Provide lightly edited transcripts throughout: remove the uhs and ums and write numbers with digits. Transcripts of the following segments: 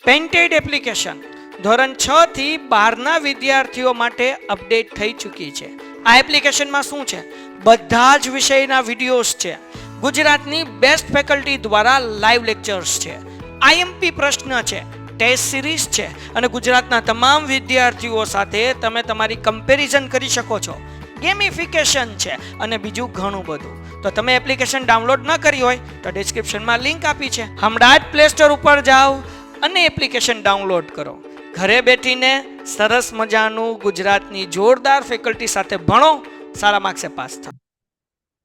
Painted application ધોરણ 6 થી 12ના વિદ્યાર્થીઓ માટે અપડેટ થઈ ચૂકી છે. આ એપ્લિકેશનમાં શું છે? બધા જ વિષયના વિડીયોઝ છે. ગુજરાતની બેસ્ટ ફેકલ્ટી દ્વારા લાઈવ લેક્ચર્સ છે. આઈએમપી પ્રશ્ન છે, ટેસ્ટ સિરીઝ છે અને ગુજરાતના તમામ વિદ્યાર્થીઓ સાથે તમે તમારી કમ્પેરિઝન કરી શકો છો. ગેમિફિકેશન છે અને બીજું ઘણું બધું. તો તમે એપ્લિકેશન ડાઉનલોડ ન કરી હોય તો ડિસ્ક્રિપ્શનમાં લિંક આપી છે. હમણાં જ પ્લે સ્ટોર ઉપર જાઓ અને એપ્લિકેશન ડાઉનલોડ કરો. ઘરે બેઠીને સરસ મજાનું ગુજરાતની જોરદાર ફેકલ્ટી સાથે ભણો, સારા માર્ક્સે પાસ થાઓ.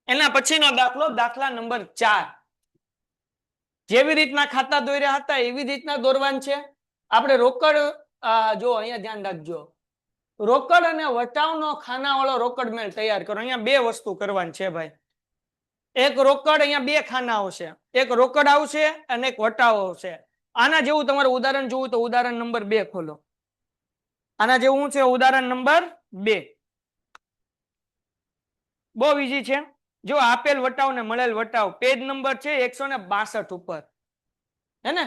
એના પછીનો દાખલો, દાખલા નંબર 4. જેવી રીતના ખાતા દોર્યા હતા એવી રીતના દોરવાનું છે. આપણે રોકડ, જો અહીંયા ધ્યાન રાખજો, રોકડ અને વટાવનો ખાનાવાળો રોકડ મેળ તૈયાર કરો. અહીંયા બે વસ્તુ કરવાની છે ભાઈ. એક રોકડ, અહીંયા બે ખાના આવશે, એક રોકડ આવશે અને એક વટાવ આવશે. આના જેવું તમારે ઉદાહરણ જોવું તો ઉદાહરણ નંબર 2 ખોલો. આના જેવું છે ઉદાહરણ નંબર 2. બહુ ઈઝી છે. જો આપેલ વટાવ ને મળેલ વટાવ, પેજ નંબર છે 162 ઉપર, હે ને?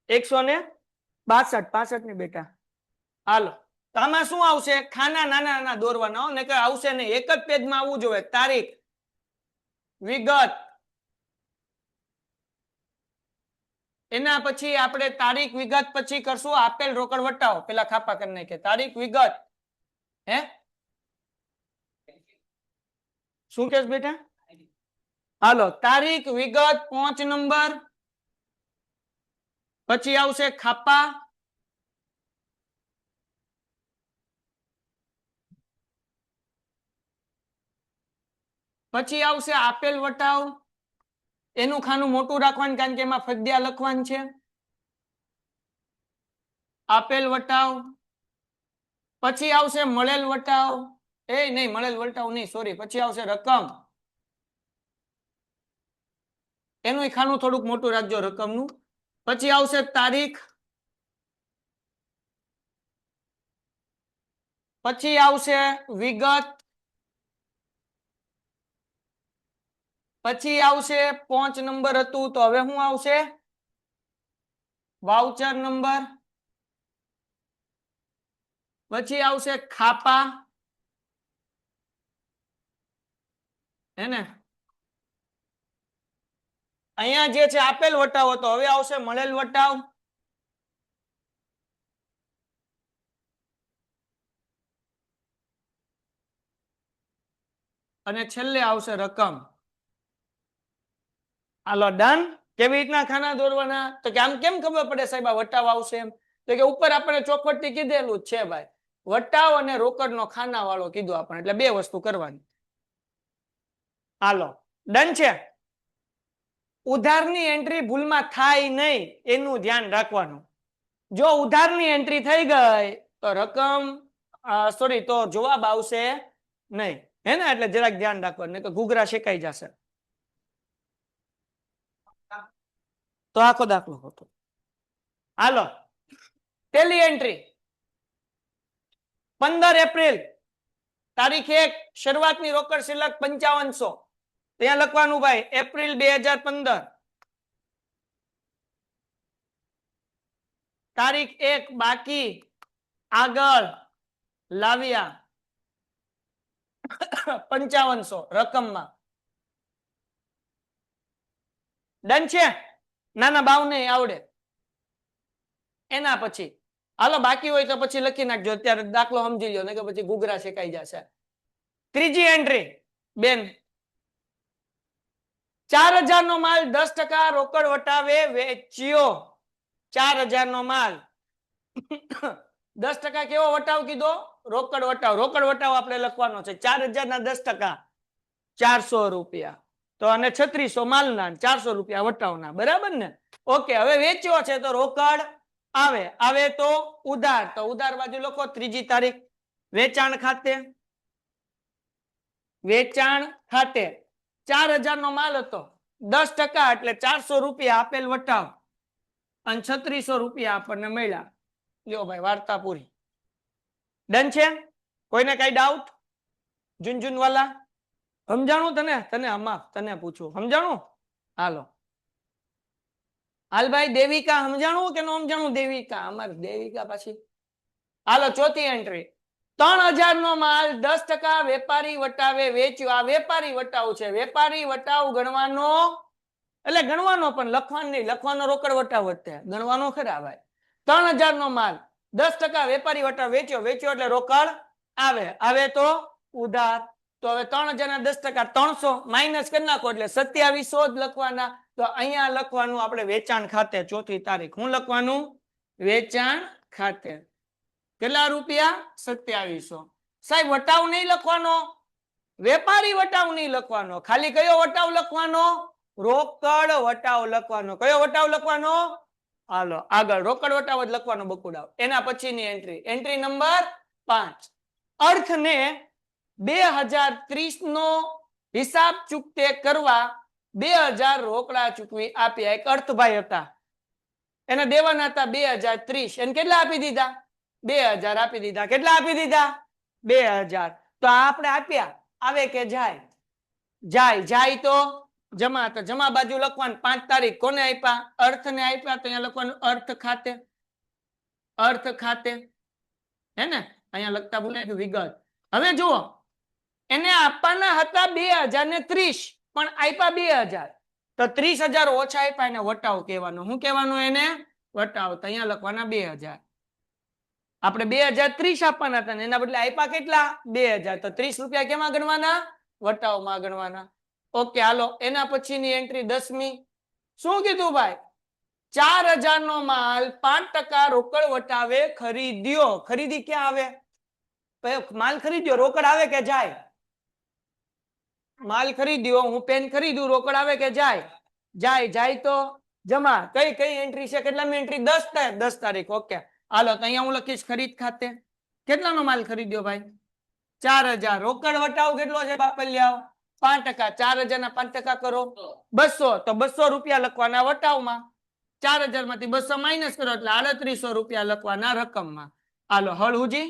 162 ને બેટા. હાલો, તો આમાં શું આવશે? ખાના નાના નાના દોરવાના, ને કે આવશે ને એક જ પેજમાં આવવું જોઈએ. તારીખ, વિગત, એના પછી આપણે તારીખ વિગત પછી કરશું આપેલ રોકડ વટાવ. પેલા ખાપા કરી નાખે, તારીખ વિગત. હે શું કેસ બેટા? હાલો, તારીખ વિગત 5 નંબર, પછી આવશે ખાપા, પછી આવશે આપેલ વટાવ. એનું ખાનું મોટું રાખવાનું કારણ કે એમાં ફદ્યા લખવાનું છે. આપેલ વટાવ, પછી આવશે મળેલ વટાવ. નહીં, મળેલ વટાવ નહીં, સોરી. પછી આવશે રકમ. એનું ખાનું થોડુંક મોટું રાખજો, રકમનું. પછી આવશે તારીખ, પછી આવશે વિગત, પછી આવશે 5 નંબર હતું તો હવે શું આવશે? Voucher number. પછી આવશે ખાપા, હે ને? અહીંયા જે છે આપેલ વટાવ હતો, હવે આવશે મળેલ વટાવ. અને છેલ્લે આવશે રકમ. હાલો, ડન. કેવી રીતના ખાના દોરવાના? તો કે આમ કેમ ખબર પડે સાહેબ આ વટાવ આવશે એમ? તો કે ઉપર આપણે ચોખવટથી કીધેલું જ છે ભાઈ, વટાવ અને રોકડનો ખાના વાળો કીધું આપણે, એટલે બે વસ્તુ કરવાની. હાલો, ડન છે. ઉધારની એન્ટ્રી ભૂલમાં થાય નહીં એનું ધ્યાન રાખવાનું. જો ઉધારની એન્ટ્રી થઈ ગઈ તો રકમ, સોરી, તો જવાબ આવશે નહીં, હે ને? એટલે જરાક ધ્યાન રાખવાનું, નહીં તો ઘૂઘરા શેકાઈ જશે. તો આખો દાખલો હતો. હાલો, પહેલી એન્ટ્રી 15 એપ્રિલ, તારીખ 1, શરૂઆતની રોકડ શિલ્લક 5500. ત્યાં લખવાનું ભાઈ એપ્રિલ 2015, તારીખ 1 બાકી, આગળ લાવ્યા 5500 રકમમાં. ડન છે? નાના બાવને આવડે. એના પછી હાલો, બાકી હોય તો પછી લખી નાખજો, અત્યારે દાખલો સમજી લો, ને કે પછી ઘૂઘરા શેકાઈ જશે. ત્રીજી એન્ટ્રી બેન, 4000 નો માલ 10% રોકડ વટાવે વેચ્યો. 4000 નો માલ 10% કેવો વટાવ કીધો? રોકડ વટાવ. રોકડ વટાવ આપણે લખવાનો છે. 4000 ના 10% 400 રૂપિયા. તો અને 3600 માલના, 400 રૂપિયા વટાવના, બરાબર ને? ઓકે, હવે વેચ્યો છે તો રોકડ આવે તો ઉધાર. તો ઉધાર બાજુ લખો ત્રીજી તારીખ. વેચાણ ખાતે, વેચાણ ખાતે 4000 નો માલ હતો, 10% એટલે 400 રૂપિયા આપેલ વટાવ અને 3600 રૂપિયા આપણને મળ્યા. લ્યો ભાઈ, વાર્તા પૂરી. ડન છે? કોઈને કઈ ડાઉટ? જુનજુન વાલા સમજાણું? તને પૂછું, સમજાણું? હાલો, હાલ ભાઈ દેવિકા સમજાણું કે ન સમજાણું? દેવિકા અમારે દેવિકા પાછી. હાલો ચોથી એન્ટ્રી. 3000 નો માલ 10% વેપારી વટાવે વેચ્યો. આ વેપારી વટાવ છે. વેપારી વટાવ ગણવાનો એટલે ગણવાનો પણ લખવાનો નહીં. લખવાનો રોકડ વટાવ વધે, ગણવાનો ખરા ભાઈ. 3000 નો માલ 10% વેપારી વટાવ વેચ્યો. વેચ્યો એટલે રોકડ આવે. આવે તો ઉધાર. તો હવે 3000 ના 10% 300 માઇનસ કરી નાખો એટલે 2700 જ લખવાના. તો અહીંયા લખવાનું આપણે વેચાણ ખાતે. ચોથી તારીખ હું લખવાનું? વેચાણ ખાતે. કેટલા રૂપિયા? 2700. સાહેબ વટાવ નહીં લખવાનો, વેપારી વટાવ નહીં લખવાનો, ખાલી કયો વટાવ લખવાનો? રોકડ વટાવ લખવાનો. કયો વટાવ લખવાનો? હાલો આગળ રોકડ વટાવ જ લખવાનો બકુડાવ. એના પછીની એન્ટ્રી, એન્ટ્રી નંબર 5. અર્થને 2030 નો હિસાબ ચૂકતે કરવા 2000 રોકડા ચૂકવી આપ્યા. એક અર્થભાઈ હતા, એને દેવાના હતા 2030. એને કેટલા આપી દીધા? 2000 આપી દીધા. કેટલા આપી દીધા? 2000. તો આપણે આપ્યા. આવે કે જાય? જાય. જાય તો જમા. તો જમા બાજુ લખવાનું 5 તારીખ. કોને આપ્યા? અર્થને આપ્યા. તો અહીંયા લખવાનું અર્થ ખાતે. અર્થ ખાતે હે ને? અહીંયા લખતા ભૂલાય ગયું વિગત. હવે જુઓ, એને આપવાના હતા 2030 પણ આપ્યા 2000. તો 30,000 ઓછા આપ્યા એને વટાવ કહેવાનો. શું કહેવાનું એને? વટાવ. તો અહીંયા લખવાના 2000. આપણે 2030 આપવાના હતા ને એના બદલે આપ્યા કેટલા? 2000. તો 30 રૂપિયા કેમાં ગણવાના? વટાવમાં ગણવાના. ઓકે હાલો એના પછીની એન્ટ્રી 10મી. શું કીધું ભાઈ? 4000 નો માલ 5% રોકડ વટાવે ખરીદ્યો. ખરીદી ક્યાં આવે? માલ ખરીદ્યો રોકડ આવે કે જાય? માલ ખરીદ્યો, હું પેન ખરીદ્યું, રોકડ આવે કે જાય? જાય. જાય તો જમા. કઈ કઈ એન્ટ્રી છે? કેટલામી એન્ટ્રી? 10 તારીખ. ઓકે હાલો તો અહીંયા હું લખીશ ખરીદ ખાતે. કેટલાનો માલ ખરીદ્યો ભાઈ? 4000. રોકડ વટાવ કેટલો છે બાપલિયાઓ? 5%. 4000 ના 5% કરો 200. તો 200 રૂપિયા લખવાના વટાવમાં. 4000 માંથી 200 માઇનસ કરો એટલે 3800 રૂપિયા લખવાના રકમમાં. હાલો હળ હુજી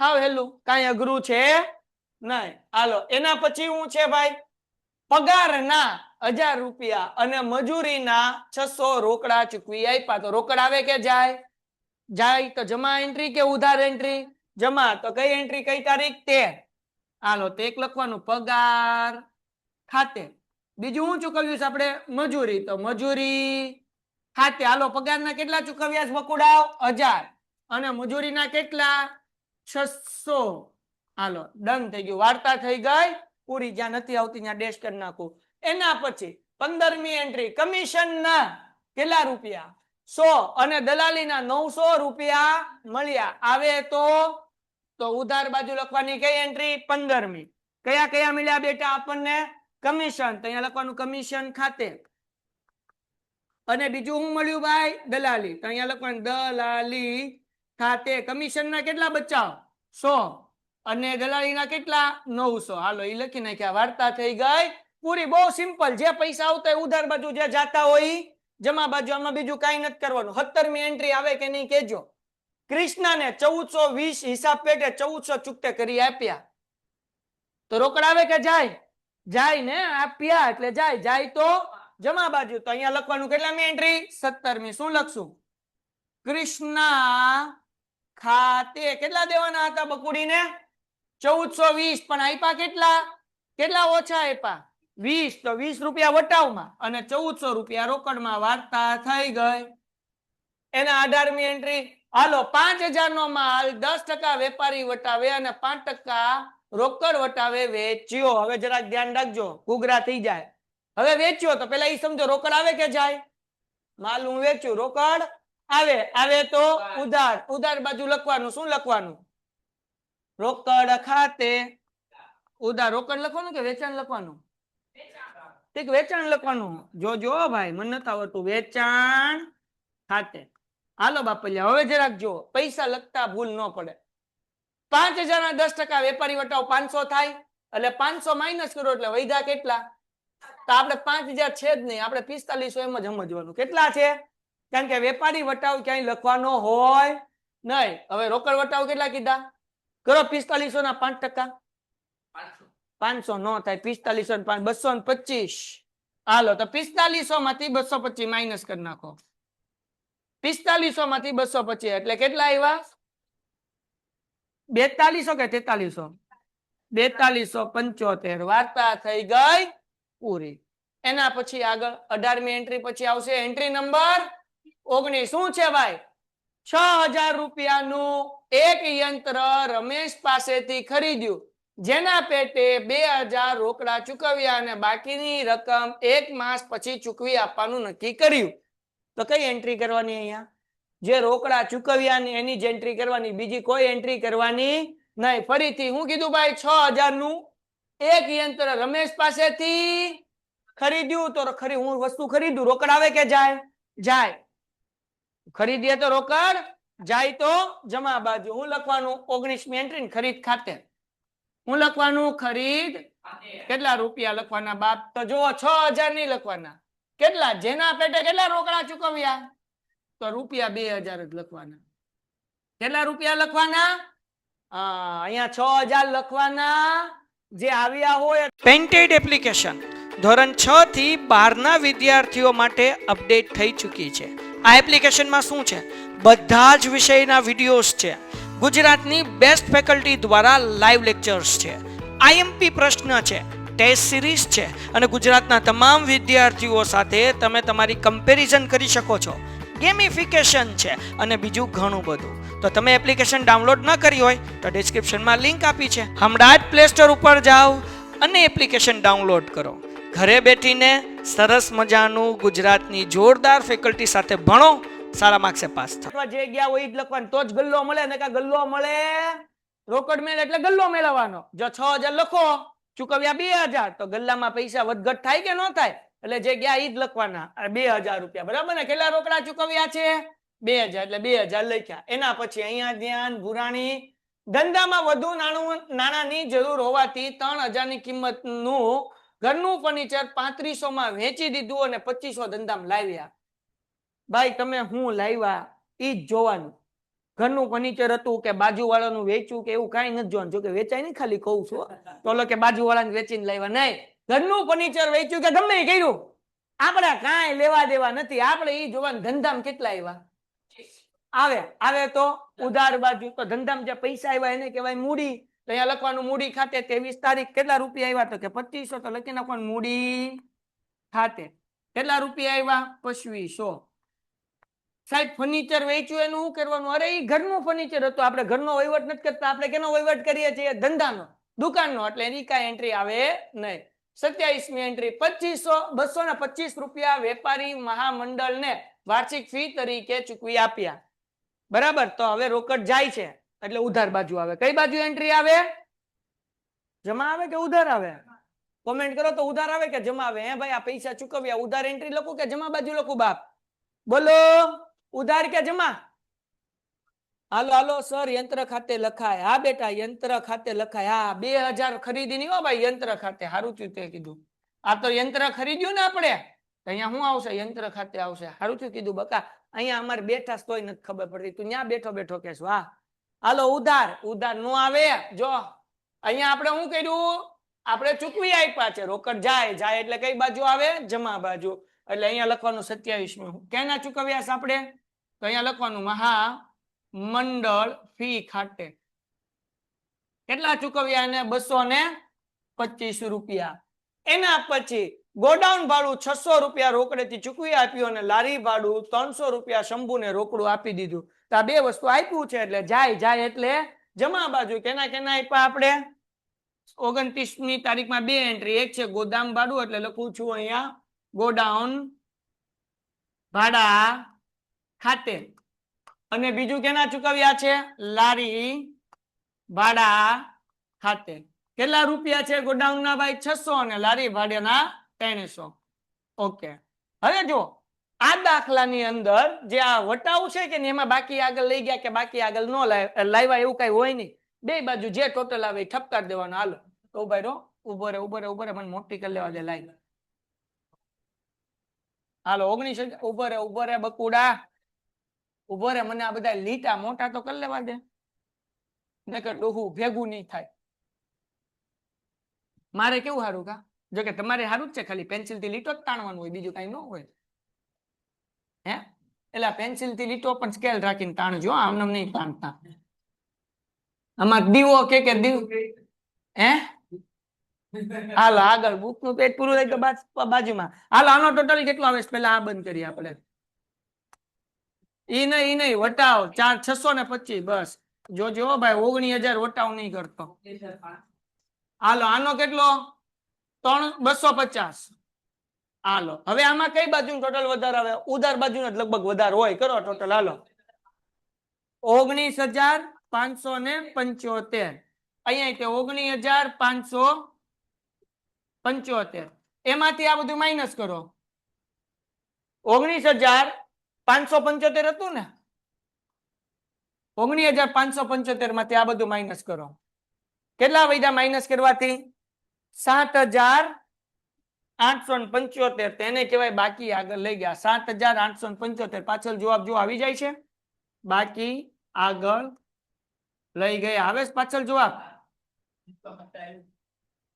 હાવ હેલું, કાંઈ અઘરું છે નહીં. હાલો એના પછી હું છે ભાઈ? પગારના 1000 રૂપિયા અને મજૂરીના 600 રોકડા ચૂકવી આપ્યા. તો રોકડ આવે કે જાય? જાય. તો જમા એન્ટ્રી કે ઉધાર એન્ટ્રી? જમા. તો કઈ એન્ટ્રી કઈ તારીખ? 13. હાલો તો એક લખવાનું પગાર ખાતે. બીજું હું ચૂકવ્યું છે આપણે? મજૂરી. તો મજૂરી ખાતે. હાલો પગારના કેટલા ચૂકવ્યા છે બકુડાવ? 1000 અને મજૂરીના કેટલા? 600. હાલો ડન થઈ ગયું. વાર્તા થઈ ગઈ પૂરી. જ્યાં નથી આવતી ત્યાં ડેશ કરી નાખું. એના પછી 15મી એન્ટ્રી, કમિશનના કેટલા રૂપિયા? 100 અને દલાલીના 900 રૂપિયા મળ્યા. આવે તો ઉધાર બાજુ લખવાની કઈ એન્ટ્રી? 15મી. કયા કયા મળ્યા બેટા આપણને? કમિશન. તો અહીંયા લખવાનું કમિશન ખાતે. અને બીજું શું મળ્યું ભાઈ? દલાલી. તો અહીંયા લખવાનું દલાલી ખાતે. કમિશનના કેટલા બચાવ? 100 અને દલાલીના કેટલા? 900. હાલો એ લખી નાખ્યા. વાર્તા થઈ ગઈ પૂરી. બહુ સિમ્પલ. જે પૈસા આવતા હોય ઉધાર બાજુ, જે જાતા હોય જમા બાજુ. આમાં બીજું કઈ નથી કરવાનું. 17મી એન્ટ્રી આવે કે નહીં કેજો? કૃષ્ણને 1420 હિસાબ પેટે 1400 ચૂકતે કરી આપ્યા. તો રોકડ આવે કે જાય? જાય ને? આપ્યા એટલે જાય. જાય તો જમા બાજુ. તો અહીંયા લખવાનું કેટલામી એન્ટ્રી? 17મી. શું લખશું? કૃષ્ણ ખાતે. કેટલા દેવાના હતા બકુડીને? 1420. પણ આપ્યા કેટલા? કેટલા ઓછા આપ્યા? 20. તો 20 રૂપિયા વટાવમાં અને 1400 રૂપિયા રોકડમાં. વાર્તા થઈ ગઈ. એના 18મી એન્ટ્રી. હાલો 5000 નો માલ 10% વેપારી વટાવે અને 5% રોકડ વટાવે વેચ્યો. હવે જરાક ધ્યાન રાખજો, ગુગરા થઈ જાય. હવે વેચ્યો તો પેલા એ સમજો રોકડ આવે કે જાય? માલ હું વેચ્યું, રોકડ આવે. આવે તો ઉધાર. ઉધાર બાજુ લખવાનું. શું લખવાનું? રોકડ ખાતે. ઉધાર. રોકડ લખવાનું કે વેચાણ લખવાનું? ઠીક વેચાણ લખવાનું. જો ભાઈ મને નથી આવડતું. વેચાણ ખાતે. હાલો બાપલિયા હવે જરાક જો પૈસા લખતા ભૂલ ન પડે. 5000 ના 10% વેપારી વટાવ 500 થાય એટલે 500 માઇનસ કરો એટલે વૈધા કેટલા? તો આપણે 5000 છે જ નહીં, આપણે 4500 એમ જ સમજવાનું. કેટલા છે? કારણ કે વેપારી વટાવ ક્યાંય લખવાનો હોય નહીં. હવે રોકડ વટાવ કેટલા કીધા? કરો 4500 ના 5%. 500 નો થાય. 4500 225. હાલો તો 4500 માંથી 225 માઇનસ કરી નાખો. 4500 માંથી 225 એટલે કેટલા આવ્યા 4200 કે 4300 4275 વાર્તા થઈ ગઈ પૂરી એના પછી આગળ 18મી એન્ટ્રી પછી આવશે એન્ટ્રી નંબર 19 શું છે ભાઈ 6000 રૂપિયાનું એક યંત્ર રમેશ પાસેથી ખરીદ્યું જેના પેટે 2000 રોકડા ચૂકવ્યા અને બાકીની રકમ 1 માસ પછી ચૂકવી આપવાનું નક્કી કર્યું તો કઈ એન્ટ્રી કરવાની અહીંયા જે રોકડા ચૂકવ્યા ને એની જ એન્ટ્રી કરવાની બીજી કોઈ એન્ટ્રી કરવાની નહીં ફરીથી હું કીધું ભાઈ 6000 નું એક યંત્ર રમેશ પાસેથી ખરીદ્યું તો ખરી હું વસ્તુ ખરીદું રોકડ આવે કે જાય જાય ખરીદીએ તો રોકડ જાય તો જમા બાજુ હું લખવાનું 19મી એન્ટ્રી ખરીદ ખાતે હું લખવાનું ખરીદ કેટલા રૂપિયા લખવાના બાપ તો જો 6000 નહીં લખવાના કેટલા જેના પેટે કેટલા રોકડા ચૂકવ્યા તો રૂપિયા 2000 જ લખવાના કેટલા રૂપિયા લખવાના અહીંયા 6000 લખવાના જે આવ્યા હોય પેન્ટેડ એપ્લિકેશન ધોરણ 6 થી 12ના વિદ્યાર્થીઓ માટે અપડેટ થઈ ચૂકી છે આ એપ્લિકેશનમાં શું છે બધા જ વિષયના વિડિયોઝ છે ગુજરાતની બેસ્ટ ફેકલ્ટી દ્વારા લાઈવ લેક્ચર્સ છે આઈએમપી પ્રશ્ન છે ટેસ્ટ સિરીઝ છે અને ગુજરાતના તમામ વિદ્યાર્થીઓ સાથે તમે તમારી કમ્પેરિઝન કરી શકો છો ગેમિફિકેશન છે અને બીજું ઘણું બધું તો તમે એપ્લિકેશન ડાઉનલોડ ન કરી હોય તો ડિસ્ક્રિપ્શનમાં લિંક આપી છે હમણાં જ પ્લે સ્ટોર ઉપર જાઓ અને એપ્લિકેશન ડાઉનલોડ કરો ઘરે બેઠીને સરસ મજાનું ગુજરાતની જોરદાર ફેકલ્ટી સાથે ભણો સારા માર્ક્સે પાસ થાઓ જે ગયા હોય જ લખવાનું તો જ ગલ્લો મળે ને કે ગલ્લો મળે રોકડ મેળ એટલે ગલ્લો મેળવવાનો જો 6000 લખો ચૂકવ્યા 2000 તો ગલ્લામાં પૈસા વધઘટ થાય કે ન થાય એટલે જે ગયા ઈ જ લખવાના 2000 રૂપિયા બરાબર ને કેટલા રોકડા ચૂકવ્યા છે 2000 એટલે 2000 લખ્યા એના પછી અહીંયા ધ્યાન ભુરાણી ધંધામાં વધુ નાણાંની જરૂર હોવાથી 3000 ની કિંમતનું ઘરનું ફર્નિચર 3500 માં વેચી દીધું અને 2500 ધંધામાં લાવ્યા ભાઈ તમે હું લાવ્યા ઈ જ જોવાનું ઘરનું ફર્નિચર હતું કે બાજુવાળાનું વેચ્યું કે એવું કાંઈ નથી જોવાનું જો કે વેચાય નહીં ખાલી કહું છું તો કે બાજુવાળાને વેચીને લાવ્યા નહીં ઘરનું ફર્નિચર વેચ્યું કે ગમે એ કર્યું આપણે કાંઈ લેવા દેવા નથી આપણે ઈ જોવાનું ધંધામાં કેટલા આવ્યા આવે તો ઉધાર બાજુ તો ધંધામાં જે પૈસા આવ્યા એને કહેવાય મૂડી તો અહીંયા લખવાનું મૂડી ખાતે 23 તારીખ કેટલા રૂપિયા આવ્યા તો કે 2500 તો લખી નાખવાનું મૂડી ખાતે કેટલા રૂપિયા આવ્યા 2500 સાહેબ ફર્નિચર વેચ્યું એનું શું કરવાનું અરે ઈ ઘરનું ફર્નિચર હતું આપણે ઘરનો વહીવટ નથી કરતા આપણે કેનો વહીવટ કરીએ છીએ ધંધાનો દુકાનનો એટલે એની કાંઈ એન્ટ્રી આવે નહીં 27મી એન્ટ્રી 225 રૂપિયા વેપારી મહામંડળને વાર્ષિક ફી તરીકે ચૂકવી આપ્યા બરાબર તો હવે રોકડ જાય છે એટલે ઉધાર બાજુ આવે કઈ બાજુ એન્ટ્રી આવે જમા આવે કે ઉધાર આવે કોમેન્ટ કરો તો ઉધાર આવે કે જમા આવે હે ભાઈ આ પૈસા ચૂકવ્યા ઉધાર એન્ટ્રી લખું કે જમા બાજુ લખું બાપ બોલો ઉધાર કે જમા હાલો હાલો સર યંત્ર ખાતે લખાય હા બેટા યંત્ર ખાતે લખાય હા 2000 ખરીદી નહીં હો ભાઈ યંત્ર ખાતે સારું થયું તે કીધું આ તો યંત્ર ખરીદ્યું ને આપણે અહીંયા શું આવશે યંત્ર ખાતે આવશે સારું થયું કીધું બકા અહીંયા અમારે બેઠા તોય નથી ખબર પડતી તું ત્યાં બેઠો બેઠો કહેશું હા હાલો ઉધાર ઉધાર નો આવે જો અહીંયા આપણે શું કર્યું આપણે ચૂકવી આપ્યા છે રોકડ જાય જાય એટલે કઈ બાજુ આવે જમા બાજુ એટલે અહીંયા લખવાનું 27મી કેના ચૂકવ્યા છે આપણે તો અહીંયા લખવાનું મહા મંડળ ફી ખાતે કેટલા ચૂકવ્યા ને 225 રૂપિયા એના પછી ગોડાઉન ભાડું 600 રૂપિયા રોકડેથી ચૂકવી આપ્યું અને લારી ભાડું 300 રૂપિયા શંભુને રોકડું આપી દીધું તો આ બે વસ્તુ આપ્યું છે એટલે જાય જાય એટલે જમા બાજુ કેના કેના આપ્યા આપણે 29મી તારીખમાં બે એન્ટ્રી એક છે ગોદામ ભાડું એટલે લખું છું અહીંયા ગોડાઉન ભાડા ખાતે અને બીજું કેના ચૂકવ્યા છે લારી ભાડા ખાતે કેટલા રૂપિયા છે ગોડાઉન ના ભાઈ 600 અને લારી ભાડાના 300 ઓકે હવે જો આ દાખલાની અંદર જે આ વટાવ છે કે એમાં બાકી આગળ લઈ ગયા કે બાકી આગળ ન લાવ્યા એવું કઈ હોય નહીં બે બાજુ જે ટોટલ આવે ઠપકાર દેવાનો હાલો તો ભાઈ રો ઉભો રે મને મોટી કરી લેવા દે લાઈ હાલો 19 ઉભો રે બકુડા ઉભો રે મને આ બધા લીટા મોટા તો કરી લેવા દે નકર ડોહું ભેગું નહીં થાય મારે કેવું સારું કા જો કે તમારે સારું જ છે ખાલી પેન્સિલ થી લીટો જ તાણવાનું હોય બીજું કઈ ન હોય હે એટલે પેન્સિલ થી લીટો પણ સ્કેલ રાખીને તાણજો, આમને નહીં તાણતા. આમાં દીવો કે દીવ હે હાલો આગળ બુક નું પેજ પૂરું થાય તો બાજુમાં. હાલો આનો ટોટલ કેટલો આવે છે પેલા આ બંધ કરીએ આપણે. ઈ નહીં વટાવ 625 બસ. જોજો ભાઈ 19,000 વટાવ નહીં કરતો. હાલો આનો કેટલો 250. હાલો હવે આમાં કઈ બાજુ ટોટલ વધારે આવે? ઉધાર બાજુ જ લગભગ વધારે હોય. કરો ટોટલ. હાલો 19,575. અહીંયા 19,575. એમાંથી આ બધું માઇનસ કરો. 19,575 હતું ને, 19,575 માંથી આ બધું માઇનસ કરો. કેટલા વધ્યા માઇનસ કરવાથી? 7,875. તેને કહેવાય બાકી. આગળ લઈ ગયા 7,875. પાછળ જવાબ જો આવી જાય છે. બાકી આગળ લઈ ગયા. આવે પાછળ જવાબ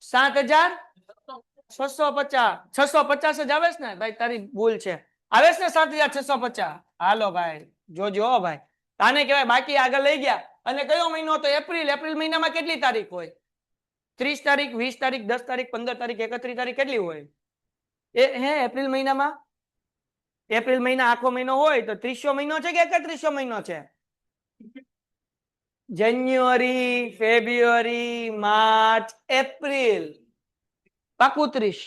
7,650 જ આવે છે ને ભાઈ? તારી ભૂલ છે. આવે છે ને 7,650? હાલો ભાઈ જોજો ભાઈ. આને કહેવાય બાકી. આગળ લઈ ગયા. અને કયો મહિનો હતો? એપ્રિલ. એપ્રિલ મહિનામાં કેટલી તારીખ હોય? 30 તારીખ, 20 તારીખ, 10 તારીખ, 15 તારીખ, 31 તારીખ કેટલી હોય? એપ્રિલ મહિનામાં? એપ્રિલ મહિના આખો મહિનો હોય તો 30સો મહિનો છે કે 31સો મહિનો છે? જાન્યુઆરી, ફેબ્રુઆરી, માર્ચ, એપ્રિલ. પાકું 30.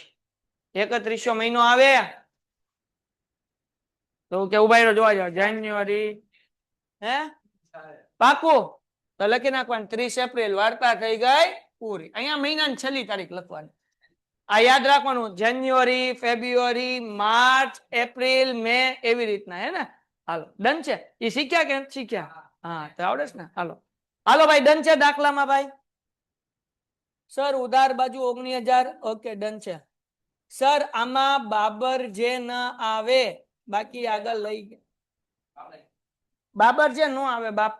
31સો મહિનો આવે તો કે ઉભા રહ્યો જોવા જાવ. જાન્યુઆરી પાકું તો લખી નાખવાનું 30 એપ્રિલ. વાર્તા થઈ ગઈ પૂરી. અહીંયા મહિનાની છેલ્લી તારીખ લખવાની. આ યાદ રાખવાનું. જાન્યુઆરી, ફેબ્રુઆરી, માર્ચ, એપ્રિલ, મે એવી રીતના. હે ને? હાલો ડન છે. એ શીખ્યા કે નથી શીખ્યા? હા તો આવડે છે ને. હાલો હાલો ભાઈ ડન છે દાખલામાં ભાઈ? સર ઉધાર બાજુ 19,000. ઓકે ડન છે સર. આમાં બાબર જે ન આવે બાકી આગળ લઈ ગયા. બાબર જે ન આવે બાપ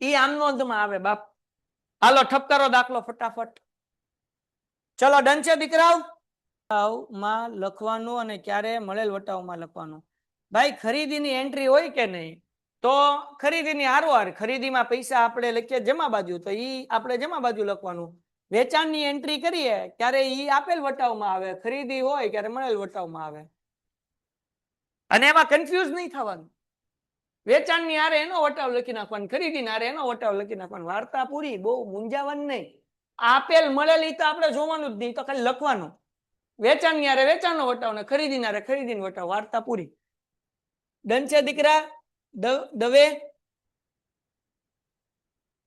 ઈ આમ નોંધમાં આવે બાપ. હાલો ઠપકારો દાખલો ફટાફટ. ચલો ડન છે દીકરાઓ? માં લખવાનું અને ક્યારે મળેલ વટાવમાં લખવાનું. ભાઈ ખરીદીની એન્ટ્રી હોય કે નહીં? તો ખરીદીની હારવાર ખરીદીમાં પૈસા આપણે લખીએ જમા બાજુ, તો ઈ આપણે જમા બાજુ લખવાનું. વેચાણની એન્ટ્રી કરીએ ત્યારે ઈ આપેલ વટાવમાં આવે. ખરીદી હોય ત્યારે મળેલ વટાવમાં આવે. અને એમાં કન્ફ્યુઝ નહીં થવાનું. વેચાણની હારે એનો વટાવ લખી નાખવાનો, ખરીદીની હારે એનો વટાવ લખી નાખવાનો. વાર્તા પૂરી. બહુ મૂંઝાવાનું નહીં. આપેલ મળેલી તો આપણે જોવાનું જ નહીં, તો ખાલી લખવાનું. વેચાણની હારે વેચાણનો વટાવ ને ખરીદીની હારે ખરીદીનો વટાવ. વાર્તા પૂરી. ડન છે દીકરા? દવે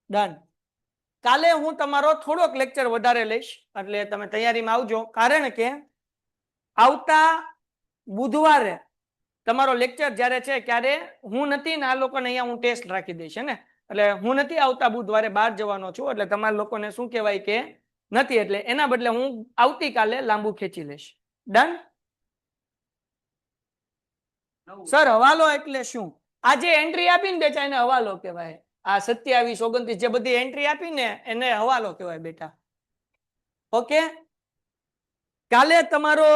ડન. કાલે હું તમારો થોડોક લેક્ચર વધારે લઈશ એટલે તમે તૈયારીમાં આવજો. કારણ કે આવતા બુધવારે તમારો લેક્ચર જ્યારે છે ત્યારે હું નથી ને આ લોકોને અહીંયા હું ટેસ્ટ રાખી દઈશ ને. એટલે હું નથી આવતા બુધવારે બહાર જવાનો છું. એટલે તમારા લોકોને શું કહેવાય કે નથી. એટલે એના બદલે હું આવતીકાલે લાંબુ ખેંચી લઈશ. ડન? સર હવાલો એટલે શું? આ જે એન્ટ્રી આપીને બેટા એને હવાલો કહેવાય. આ 27, 29 જે બધી એન્ટ્રી આપીને એને હવાલો કહેવાય બેટા. ઓકે કાલે તમારો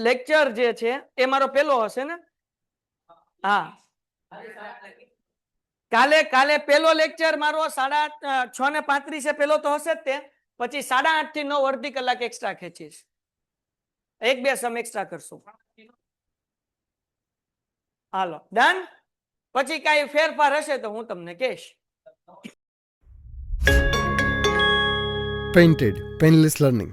લેક્ચર જે છે એ મારો પેલો હશે ને? હા કાલે પેલો લેક્ચર મારો 6:35 પેલો તો હશે જ તે. પછી 8:30 થી 9 અડધી કલાક એક્સ્ટ્રા ખેંચીશ. 1-2 સમ એક્સ્ટ્રા કરશું. હાલો ડન. પછી કઈ ફેરફાર હશે તો હું તમને કહીશ. Painted Painless Learning.